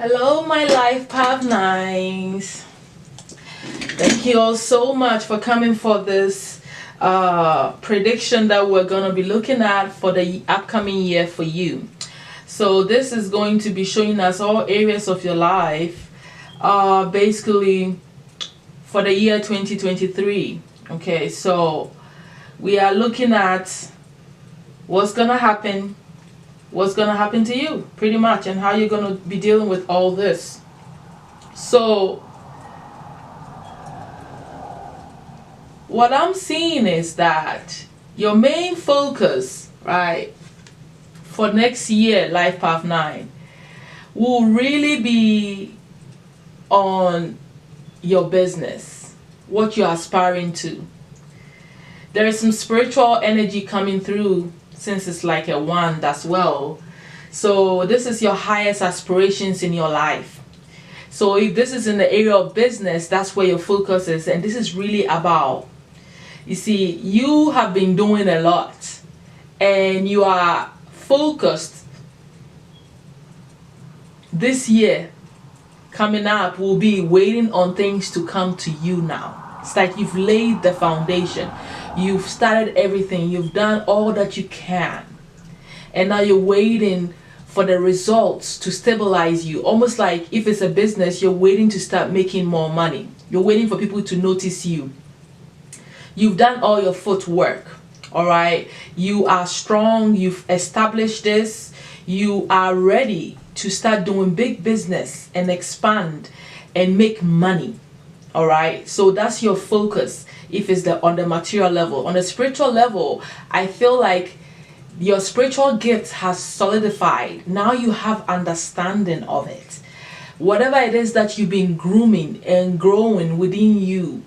Hello, my life path nines. Thank you all so much for coming for this prediction that we're going to be looking at for the upcoming year for you. So this is going to be showing us all areas of your life, basically for the year 2023. Okay, so we are looking at what's going to happen to you pretty much, and how you're going to be dealing with all this. So what I'm seeing is that your main focus, right, for next year, Life Path 9, will really be on your business, what you're aspiring to. There is some spiritual energy coming through, since it's like a wand as well. So this is your highest aspirations in your life. So if this is in the area of business, that's where your focus is, and this is really about, you see, you have been doing a lot and you are focused. This year coming up will be waiting on things to come to you now. It's like you've laid the foundation. You've started everything. You've done all that you can. And now you're waiting for the results to stabilize you. Almost like if it's a business, you're waiting to start making more money. You're waiting for people to notice you. You've done all your footwork. All right. You are strong. You've established this. You are ready to start doing big business and expand and make money. All right. So that's your focus. If it's on the material level. On the spiritual level, I feel like your spiritual gift has solidified. Now you have understanding of it. Whatever it is that you've been grooming and growing within you,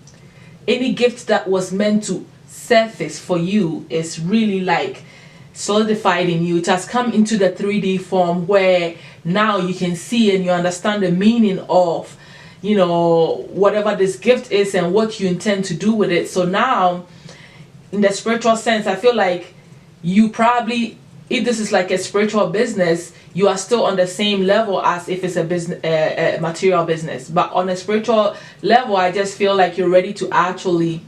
any gift that was meant to surface for you is really like solidified in you. It has come into the 3D form where now you can see and you understand the meaning of, you know, whatever this gift is and what you intend to do with it. So now, in the spiritual sense, I feel like you probably, if this is like a spiritual business, you are still on the same level as if it's a business, a material business. But on a spiritual level, I just feel like you're ready to actually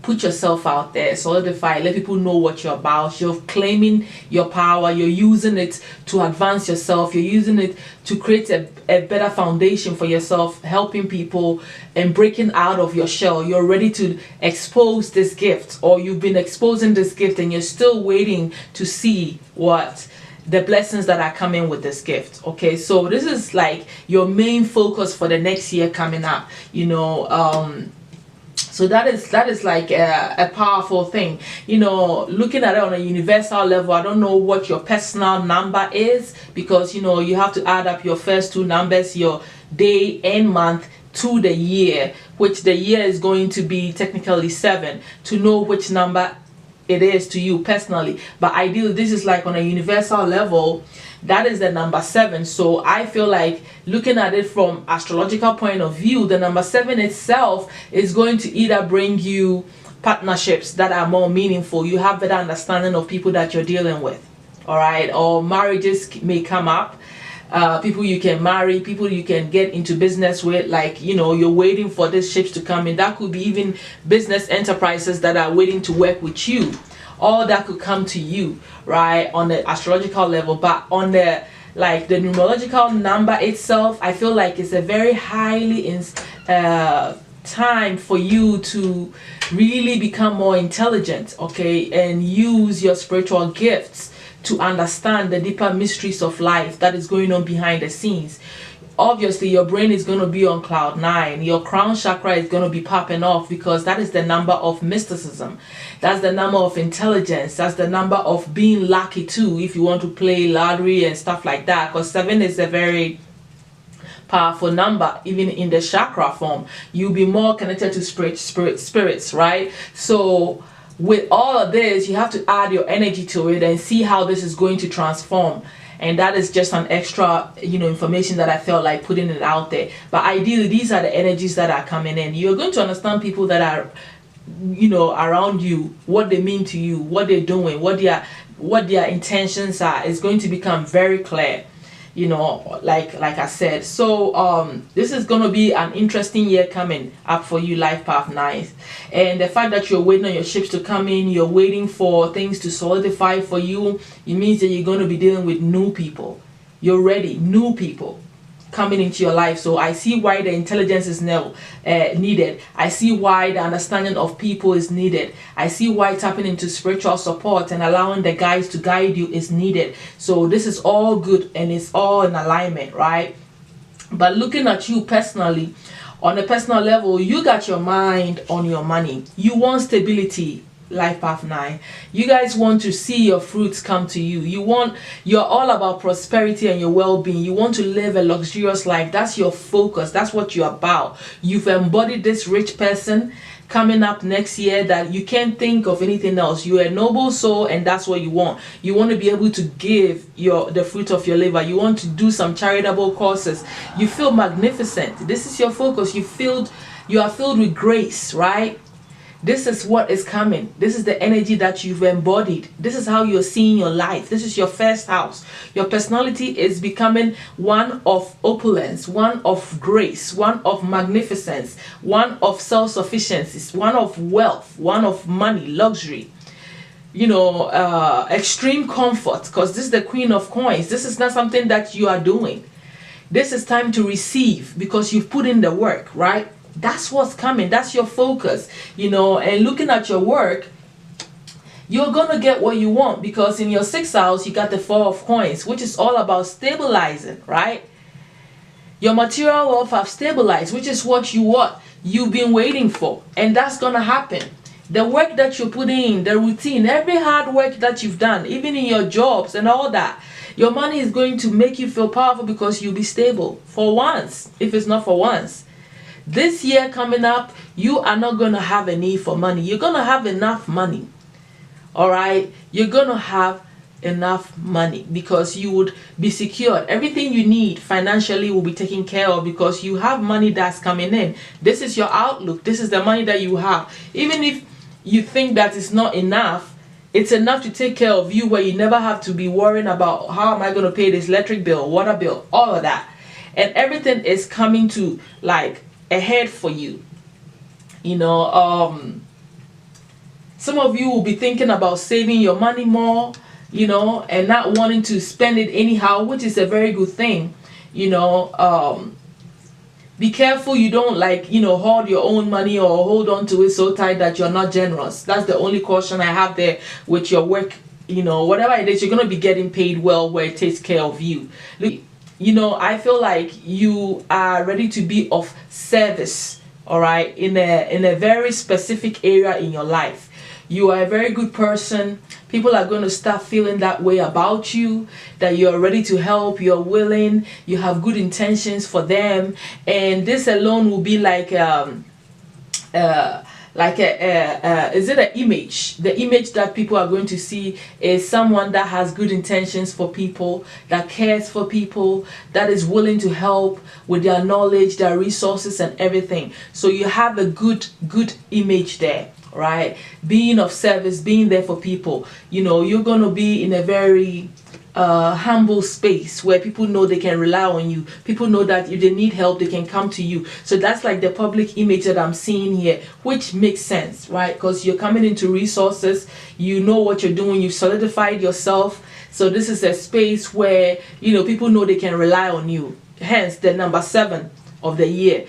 put yourself out there, solidify, let people know what you're about. You're claiming your power. You're using it to advance yourself. You're using it to create a better foundation for yourself, helping people and breaking out of your shell. You're ready to expose this gift, or you've been exposing this gift and you're still waiting to see what the blessings that are coming with this gift. Okay, so this is like your main focus for the next year coming up, you know. So that is like a powerful thing, you know. Looking at it on a universal level, I don't know what your personal number is, because you know you have to add up your first two numbers, your day and month, to the year, which the year is going to be technically 7, to know which number it is to you personally. But ideally, this is like on a universal level, that is the number 7. So I feel like, looking at it from astrological point of view, the number 7 itself is going to either bring you partnerships that are more meaningful. You have better understanding of people that you're dealing with, all right, or marriages may come up. People you can marry, people you can get into business with, like, you know, you're waiting for these ships to come in. That could be even business enterprises that are waiting to work with you. All that could come to you, right, on the astrological level. But on the, like, the numerological number itself, I feel like it's a very highly time for you to really become more intelligent, okay, and use your spiritual gifts to understand the deeper mysteries of life that is going on behind the scenes. Obviously, your brain is going to be on cloud 9. Your crown chakra is going to be popping off, because that is the number of mysticism. That's the number of intelligence. That's the number of being lucky too, if you want to play lottery and stuff like that, because 7 is a very powerful number. Even in the chakra form, you'll be more connected to spirits, right? So with all of this, you have to add your energy to it and see how this is going to transform. And that is just an extra, you know, information that I felt like putting it out there. But ideally, these are the energies that are coming in. You're going to understand people that are, you know, around you, what they mean to you, what they're doing, what their intentions are. Is going to become very clear. like I said. So this is going to be an interesting year coming up for you, Life Path 9. And the fact that you're waiting on your ships to come in, you're waiting for things to solidify for you, it means that you're going to be dealing with new people. You're ready, new people coming into your life. So I see why the intelligence is now needed. I see why the understanding of people is needed. I see why tapping into spiritual support and allowing the guides to guide you is needed. So this is all good and it's all in alignment, right? But looking at you personally, on a personal level, you got your mind on your money. You want stability, Life Path 9. You guys want to see your fruits come to you. You're all about prosperity and your well-being. You want to live a luxurious life. That's your focus. That's what you're about. You've embodied this rich person coming up next year that you can't think of anything else. You're a noble soul and that's what you want. You want to be able to give the fruit of your labor. You want to do some charitable causes. You feel magnificent. This is your focus. You are filled with grace, right? This is what is coming. This is the energy that you've embodied. This is how you're seeing your life. This is your first house. Your personality is becoming one of opulence, one of grace, one of magnificence, one of self-sufficiency, one of wealth, one of money, luxury, extreme comfort, because this is the Queen of Coins. This is not something that you are doing. This is time to receive because you've put in the work, right? That's what's coming. That's your focus, and looking at your work, you're going to get what you want because in your 6th house, you got the 4 of Coins, which is all about stabilizing, right? Your material wealth have stabilized, which is what you've been waiting for. And that's going to happen. The work that you put in, the routine, every hard work that you've done, even in your jobs and all that, your money is going to make you feel powerful because you'll be stable for once, if it's not for once. This year coming up, you are not going to have a need for money. You're going to have enough money. All right? You're going to have enough money because you would be secured. Everything you need financially will be taken care of because you have money that's coming in. This is your outlook. This is the money that you have. Even if you think that it's not enough, it's enough to take care of you where you never have to be worrying about how am I going to pay this electric bill, water bill, all of that. And everything is coming to ahead for you. Some of you will be thinking about saving your money more, and not wanting to spend it anyhow, which is a very good thing. Be careful you don't hoard your own money or hold on to it so tight that you're not generous. That's the only caution I have there with your work. Whatever it is, you're going to be getting paid well where it takes care of you. I feel like you are ready to be of service, all right, in a very specific area in your life. You are a very good person. People are going to start feeling that way about you, that you're ready to help, you're willing, you have good intentions for them. And this alone will be is it an image? The image that people are going to see is someone that has good intentions for people, that cares for people, that is willing to help with their knowledge, their resources and everything. So you have a good image there, right? Being of service, being there for people. You're going to be in a very humble space where people know they can rely on you. People know that if they need help, they can come to you. So that's like the public image that I'm seeing here, which makes sense, right? Because you're coming into resources, you know what you're doing, you've solidified yourself. So this is a space where, people know they can rely on you. Hence the number 7 of the year.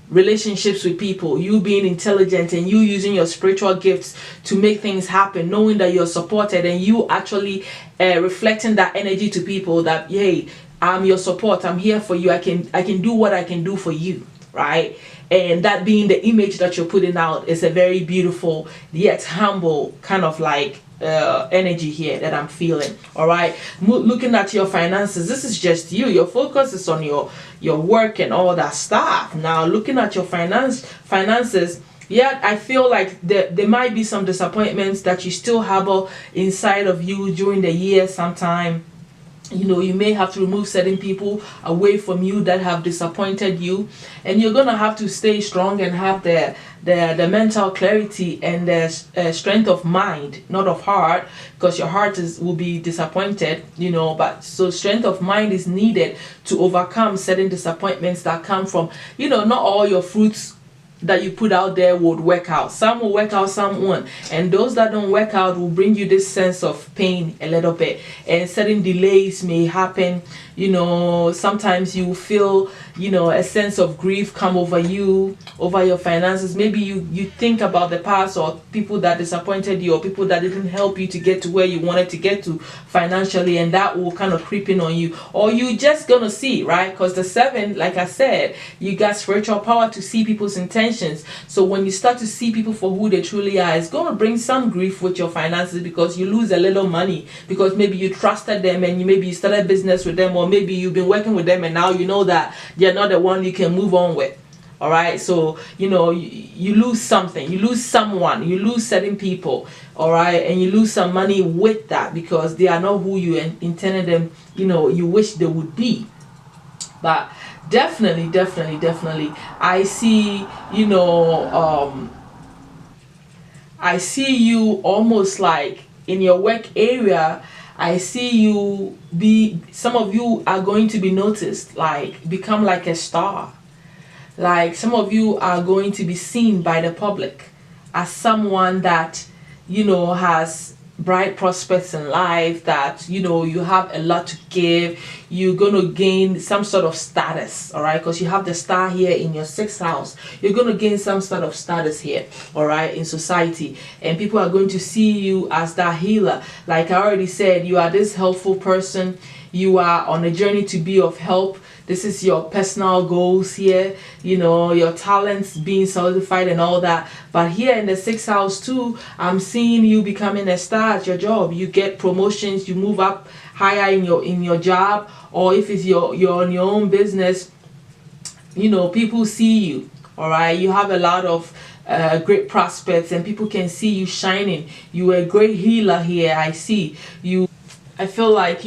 Relationships with people, you being intelligent and you using your spiritual gifts to make things happen, knowing that you're supported and you actually reflecting that energy to people that, hey, I'm your support, I'm here for you, I can do what I can do for you, right? And that being the image that you're putting out is a very beautiful yet humble kind of energy here that I'm feeling. All right, looking at your finances, this is just you. Your focus is on your work and all that stuff. Now looking at your finances, yeah, I feel like there might be some disappointments that you still harbor inside of you during the year sometime. You may have to remove certain people away from you that have disappointed you, and you're gonna have to stay strong and have the mental clarity and the strength of mind, not of heart, because your heart will be disappointed, but so strength of mind is needed to overcome certain disappointments that come from, not all your fruits that you put out there would work out. Some will work out, some won't. And those that don't work out will bring you this sense of pain a little bit. And certain delays may happen. Sometimes you feel, a sense of grief come over you, over your finances. Maybe you think about the past, or people that disappointed you, or people that didn't help you to get to where you wanted to get to financially, and that will kind of creep in on you. Or you just gonna see, right? Because the 7, like I said, you got spiritual power to see people's intentions. So when you start to see people for who they truly are, it's gonna bring some grief with your finances, because you lose a little money, because maybe you trusted them and maybe you started business with them, or maybe you've been working with them and now you know that they're not the one you can move on with. All right, so you lose something, you lose someone, you lose certain people, all right, and you lose some money with that, because they are not who you intended them, you wish they would be. But definitely, I see, I see you almost like in your work area. I see you some of you are going to be noticed, like become like a star. Like some of you are going to be seen by the public as someone that, has bright prospects in life, that, you have a lot to give. You're going to gain some sort of status, all right? Because you have the star here in your 6th house. You're going to gain some sort of status here, all right, in society. And people are going to see you as that healer. Like I already said, you are this helpful person. You are on a journey to be of help. This is your personal goals here, your talents being solidified and all that. But here in the 6th house too, I'm seeing you becoming a star at your job. You get promotions, you move up higher in your job, or if it's you're on your own business, people see you. All right, you have a lot of great prospects, and people can see you shining. You are a great healer here. I see you. I feel like,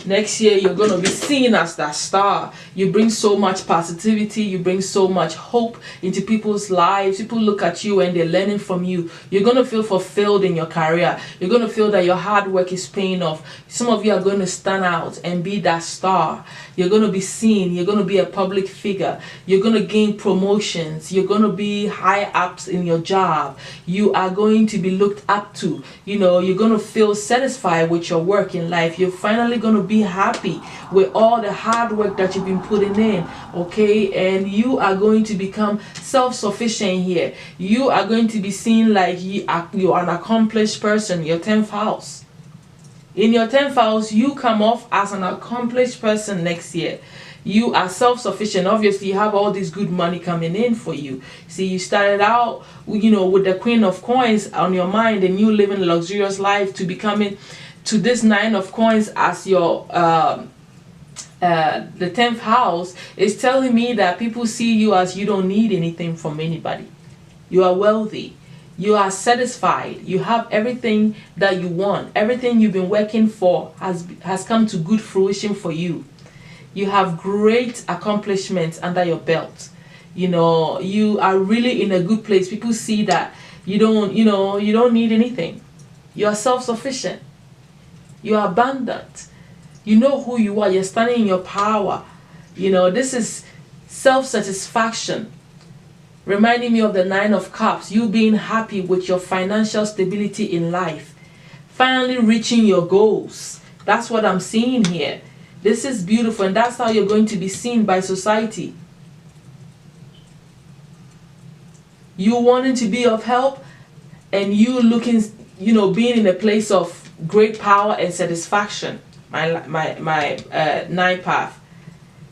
next year you're going to be seen as that star. You bring so much positivity. You bring so much hope into people's lives. People look at you and they're learning from you. You're going to feel fulfilled in your career. You're going to feel that your hard work is paying off. Some of you are going to stand out and be that star. You're going to be seen. You're going to be a public figure. You're going to gain promotions. You're going to be high ups in your job. You are going to be looked up to. You're going to feel satisfied with your work in life. You're finally going to be happy with all the hard work that you've been putting in, okay? And you are going to become self-sufficient here. You are going to be seen like you're an accomplished person. Your 10th house. In your 10th house, you come off as an accomplished person next year. You are self-sufficient. Obviously, you have all this good money coming in for you. See, you started out, with the Queen of Coins on your mind, and you living a luxurious life to becoming to this 9 of Coins as your the 10th house is telling me that people see you as you don't need anything from anybody. You are wealthy. You are satisfied. You have everything that you want. Everything you've been working for has come to good fruition for you. You have great accomplishments under your belt. You are really in a good place. People see that you don't need anything. You are self-sufficient. You are abundant. You know who you are. You're standing in your power. This is self-satisfaction. Reminding me of the 9 of Cups. You being happy with your financial stability in life. Finally reaching your goals. That's what I'm seeing here. This is beautiful, and that's how you're going to be seen by society. You wanting to be of help, and you looking, being in a place of great power and satisfaction. My 9 path.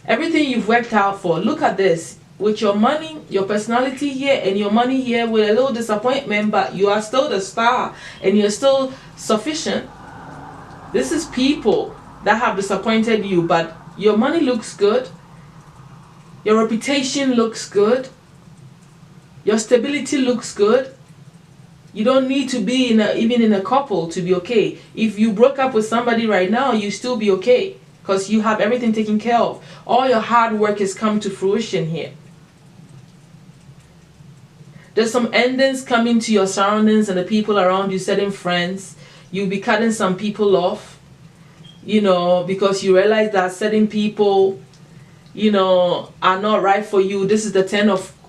Everything you've worked out for. Look at this. With your money, your personality here, and your money here, with a little disappointment, but you are still the star, and you're still sufficient. This is people that have disappointed you, but your money looks good. Your reputation looks good. Your stability looks good. You don't need to be even in a couple to be okay. If you broke up with somebody right now, you still be okay because you have everything taken care of. All your hard work has come to fruition here. There's some endings coming to your surroundings and the people around you, certain friends. You'll be cutting some people off, because you realize that certain people, are not right for you. This is the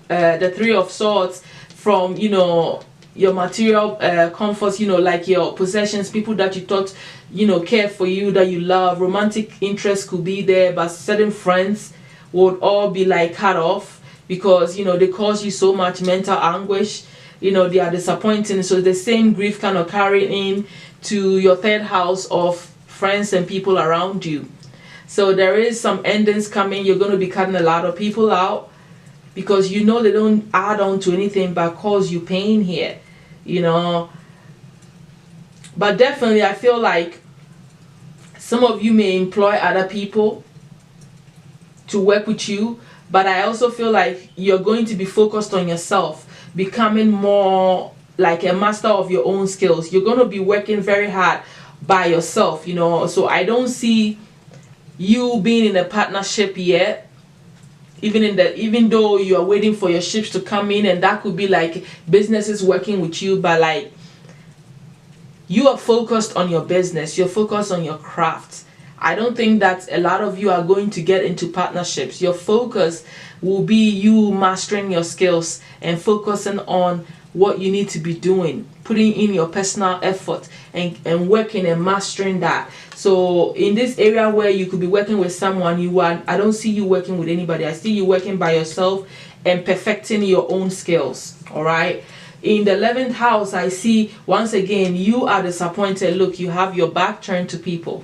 the 3 of Swords from, your material comforts, like your possessions, people that you thought, care for you, that you love. Romantic interest could be there, but certain friends would all be like cut off because, they cause you so much mental anguish. They are disappointing. So the same grief kind of carrying in to your 3rd house of friends and people around you. So there is some endings coming. You're going to be cutting a lot of people out because they don't add on to anything but cause you pain here, But definitely I feel like some of you may employ other people to work with you, but I also feel like you're going to be focused on yourself, becoming more like a master of your own skills. You're going to be working very hard by yourself, So I don't see you being in a partnership yet, even though you are waiting for your ships to come in, and that could be like businesses working with you, but like you are focused on your business, you're focused on your craft. I don't think that a lot of you are going to get into partnerships. Your focus will be you mastering your skills and focusing on what you need to be doing, putting in your personal effort and working and mastering that. So in this area where you could be working with someone, I don't see you working with anybody. I see you working by yourself and perfecting your own skills. All right. In the 11th house, I see once again you are disappointed. Look, you have your back turned to people.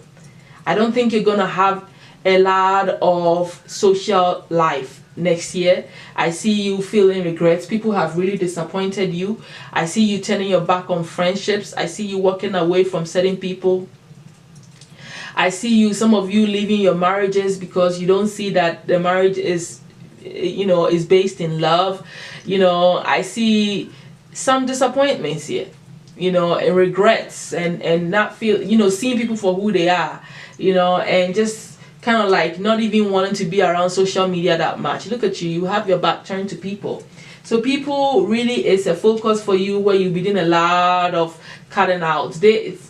I don't think you're gonna have a lot of social life next year. I see you feeling regrets. People have really disappointed you. I see you turning your back on friendships. I see you walking away from certain people. I see some of you leaving your marriages because you don't see that the marriage is based in love. I see some disappointments here, and regrets and not seeing people for who they are, and just kind of like not even wanting to be around social media that much. Look at you, you have your back turned to people. So people really is a focus for you where you'll be doing a lot of cutting out.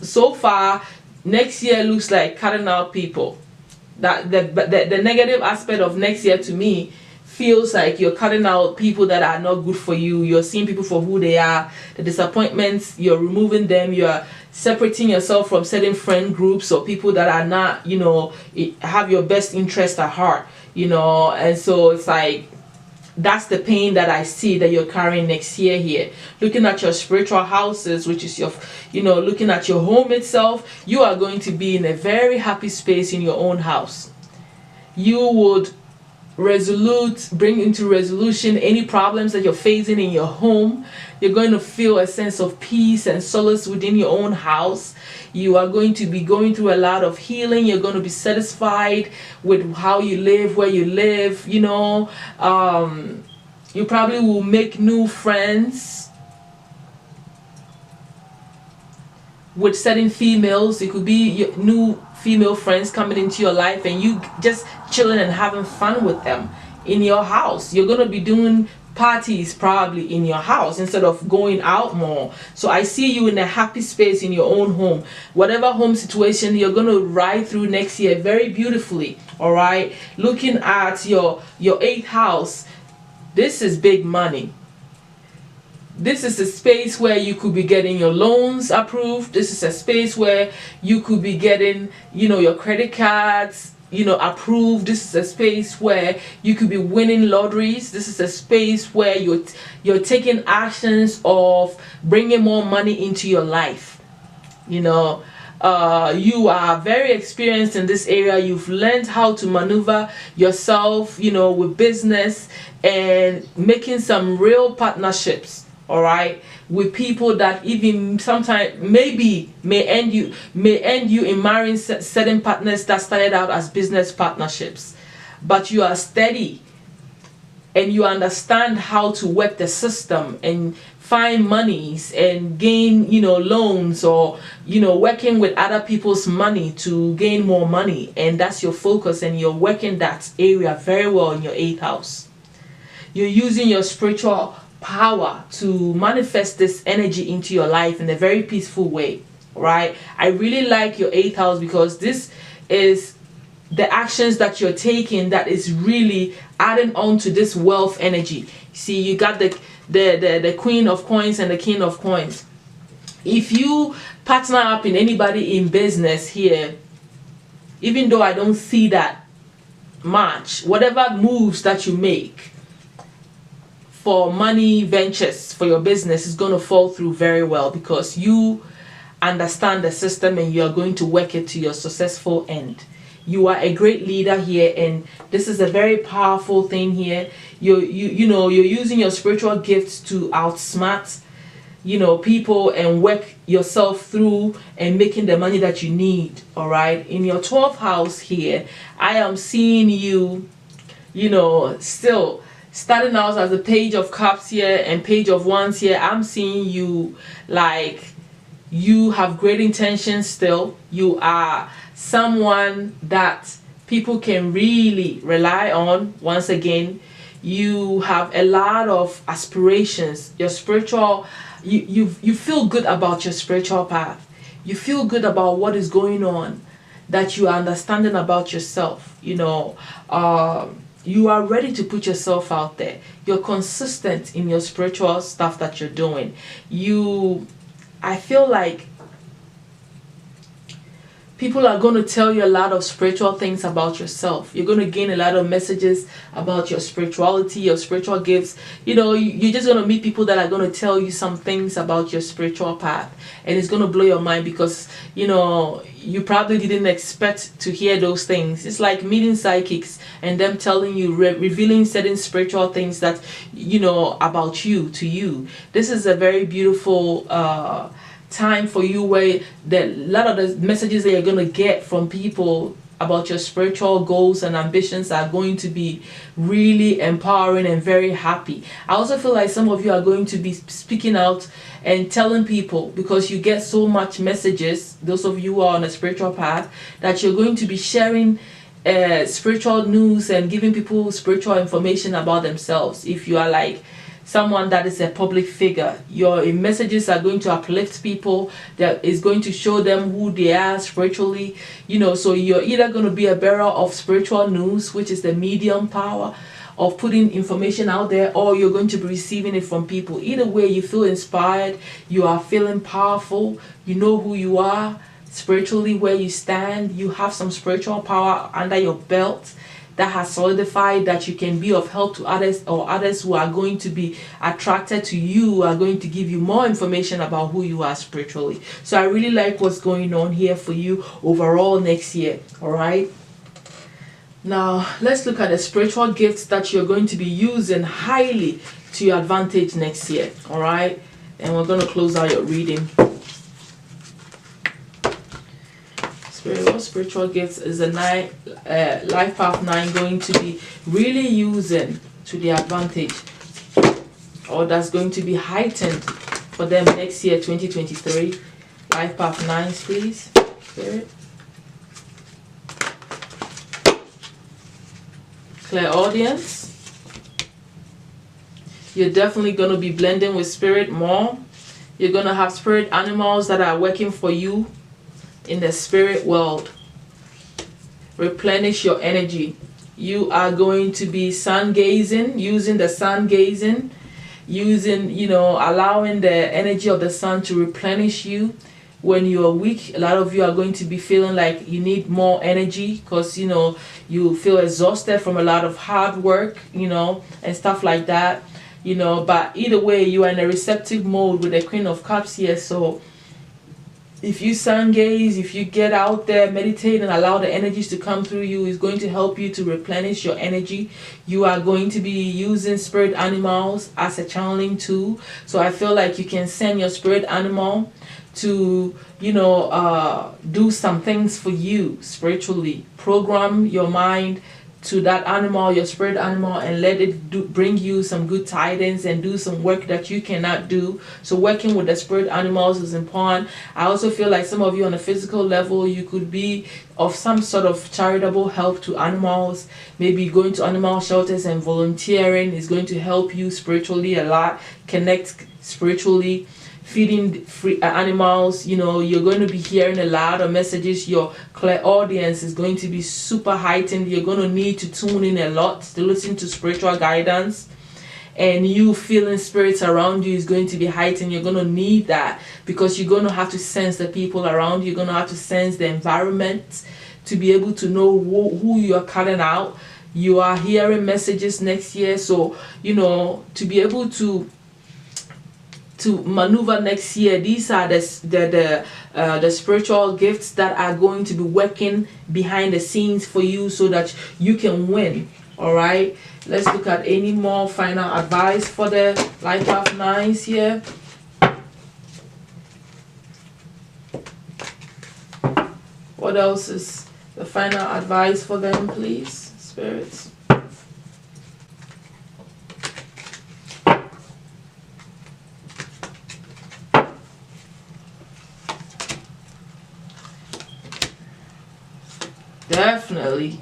So far, next year looks like cutting out people. That the negative aspect of next year to me feels like you're cutting out people that are not good for you. You're seeing people for who they are. The disappointments, you're removing them. You're separating yourself from certain friend groups or people that are not, have your best interest at heart, and so it's like that's the pain that I see that you're carrying next year here. Looking at your spiritual houses, which is your, looking at your home itself, you are going to be in a very happy space in your own house. You would bring into resolution any problems that you're facing in your home. You're going to feel a sense of peace and solace within your own house. You are going to be going through a lot of healing. You're going to be satisfied with how you live, where you live. You probably will make new friends with certain females. It could be new female friends coming into your life and you just chilling and having fun with them in your house. You're going to be doing parties probably in your house instead of going out more. So I see you in a happy space in your own home. Whatever home situation you're going to ride through next year very beautifully. All right, looking at your 8th house, this is big money. This is a space where you could be getting your loans approved. This is a space where you could be getting, your credit cards, approved. This is a space where you could be winning lotteries. This is a space where you're taking actions of bringing more money into your life. You are very experienced in this area. You've learned how to maneuver yourself, with business and making some real partnerships. All right, with people that even sometimes maybe may end you in marrying certain partners that started out as business partnerships, but you are steady and you understand how to work the system and find monies and gain, loans, or, working with other people's money to gain more money, and that's your focus, and you're working that area very well in your 8th house. You're using your spiritual power to manifest this energy into your life in a very peaceful way, right? I really like your 8th house, because this is the actions that you're taking that is really adding on to this wealth energy. See, you got the Queen of Coins and the King of Coins. If you partner up in anybody in business here, even though I don't see that much, whatever moves that you make for money ventures for your business is going to fall through very well, because you understand the system and you are going to work it to your successful end. You are a great leader here, and this is a very powerful thing here. You're using your spiritual gifts to outsmart people and work yourself through and making the money that you need. All right, in your 12th house here, I am seeing you still starting out as a Page of Cups here and Page of Wands here. I'm seeing you like you have great intentions still. You are someone that people can really rely on. Once again, you have a lot of aspirations. Your spiritual, you feel good about your spiritual path. You feel good about what is going on, that you are understanding about yourself. You are ready to put yourself out there. You're consistent in your spiritual stuff that you're doing. I feel like people are going to tell you a lot of spiritual things about yourself. You're going to gain a lot of messages about your spirituality, your spiritual gifts. You're just going to meet people that are going to tell you some things about your spiritual path, and it's going to blow your mind, because you probably didn't expect to hear those things. It's like meeting psychics and them telling you, revealing certain spiritual things that about you to you. This is a very beautiful time for you, where a lot of the messages that you're going to get from people about your spiritual goals and ambitions are going to be really empowering and very happy. I also feel like some of you are going to be speaking out and telling people, because you get so much messages, those of you who are on a spiritual path, that you're going to be sharing spiritual news and giving people spiritual information about themselves. If you are like someone that is a public figure, your messages are going to uplift people, that is going to show them who they are spiritually. So you're either going to be a bearer of spiritual news, which is the medium power of putting information out there, or you're going to be receiving it from people. Either way, you feel inspired, you are feeling powerful, you know who you are spiritually, where you stand, you have some spiritual power under your belt that has solidified that you can be of help to others, or others who are going to be attracted to you are going to give you more information about who you are spiritually. So I really like what's going on here for you overall next year. All right, now let's look at the spiritual gifts that you're going to be using highly to your advantage next year. All right, and we're going to close out your reading. What spiritual gifts is a life path 9 going to be really using to the advantage, or that's going to be heightened for them next year, 2023? Life path 9, please, Spirit. Clairaudience. You're definitely going to be blending with spirit more. You're going to have spirit animals that are working for you in the spirit world. Replenish your energy. You are going to be sun gazing, using the sun gazing, allowing the energy of the sun to replenish you. When you are weak, a lot of you are going to be feeling like you need more energy, because you feel exhausted from a lot of hard work, and stuff like that. But either way, you are in a receptive mode with the Queen of Cups here. So if you sun gaze, if you get out there, meditate, and allow the energies to come through you, is going to help you to replenish your energy. You are going to be using spirit animals as a channeling tool. So I feel like you can send your spirit animal to, do some things for you spiritually. Program your mind to that animal, your spirit animal, and let it bring you some good tidings and do some work that you cannot do. So working with the spirit animals is important. I also feel like some of you on a physical level, you could be of some sort of charitable help to animals. Maybe going to animal shelters and volunteering is going to help you spiritually a lot, connect spiritually. Feeding free animals, you know, you're going to be hearing a lot of messages. Your clairaudience is going to be super heightened. You're going to need to tune in a lot to listen to spiritual guidance, and you feeling spirits around you is going to be heightened. You're going to need that because you're going to have to sense the people around you. You're going to have to sense the environment to be able to know who you are calling out. You are hearing messages next year, so you know, to be able to maneuver next year, these are the spiritual gifts that are going to be working behind the scenes for you so that you can win. All right, let's look at any more final advice for the Life Path 9s here. What else is the final advice for them, please, spirits? Definitely.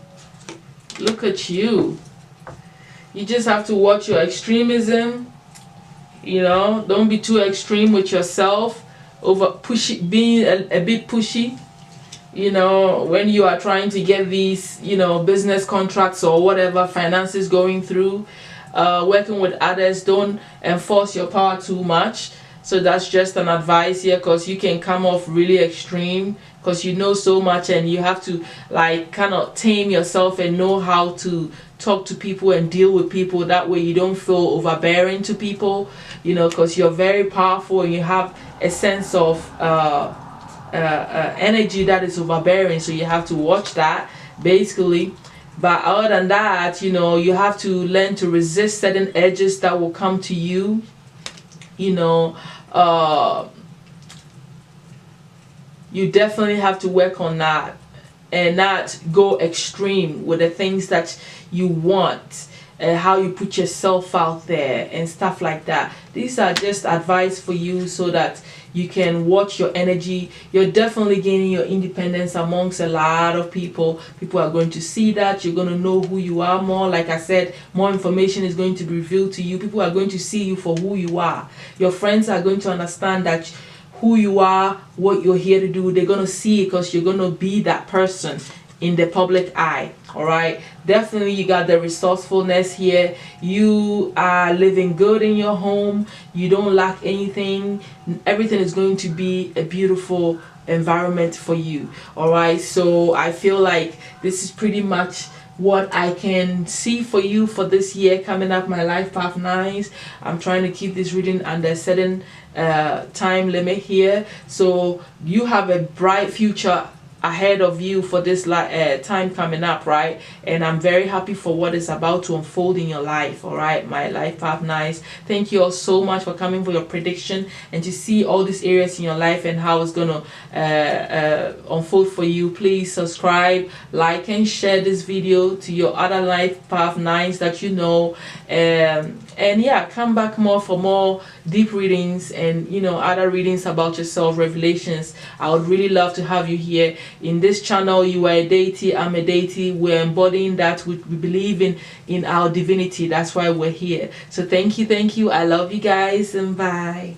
Look at you. You just have to watch your extremism. You know, don't be too extreme with yourself. Over pushy, being a bit pushy. You know, when you are trying to get these, you know, business contracts or whatever, finances going through, working with others, don't enforce your power too much. So that's just an advice here, because you can come off really extreme because you know so much, and you have to like kind of tame yourself and know how to talk to people and deal with people. That way you don't feel overbearing to people, you know, because you're very powerful and you have a sense of energy that is overbearing. So you have to watch that basically. But other than that, you know, you have to learn to resist certain edges that will come to you. You know, you definitely have to work on that and not go extreme with the things that you want and how you put yourself out there and stuff like that. These are just advice for you so that you can watch your energy. You're definitely gaining your independence amongst a lot of people. People are going to see that. You're going to know who you are more. Like I said, more information is going to be revealed to you. People are going to see you for who you are. Your friends are going to understand that who you are, what you're here to do. They're going to see it because you're going to be that person in the public eye. All right, definitely you got the resourcefulness here. You are living good in your home. You don't lack anything. Everything is going to be a beautiful environment for you. All right, so I feel like this is pretty much what I can see for you for this year coming up, my Life Path 9s. I'm trying to keep this reading under a certain time limit here, so you have a bright future ahead of you for this time coming up, right? And I'm very happy for what is about to unfold in your life. All right, my Life Path 9s, thank you all so much for coming for your prediction and to see all these areas in your life and how it's gonna unfold for you. Please subscribe, like, and share this video to your other Life Path 9s that you know. And yeah, come back more for more deep readings and, you know, other readings about yourself, revelations. I would really love to have you here in this channel. You are a deity, I'm a deity. We're embodying that. We believe in our divinity. That's why we're here. So thank you, I love you guys, and bye.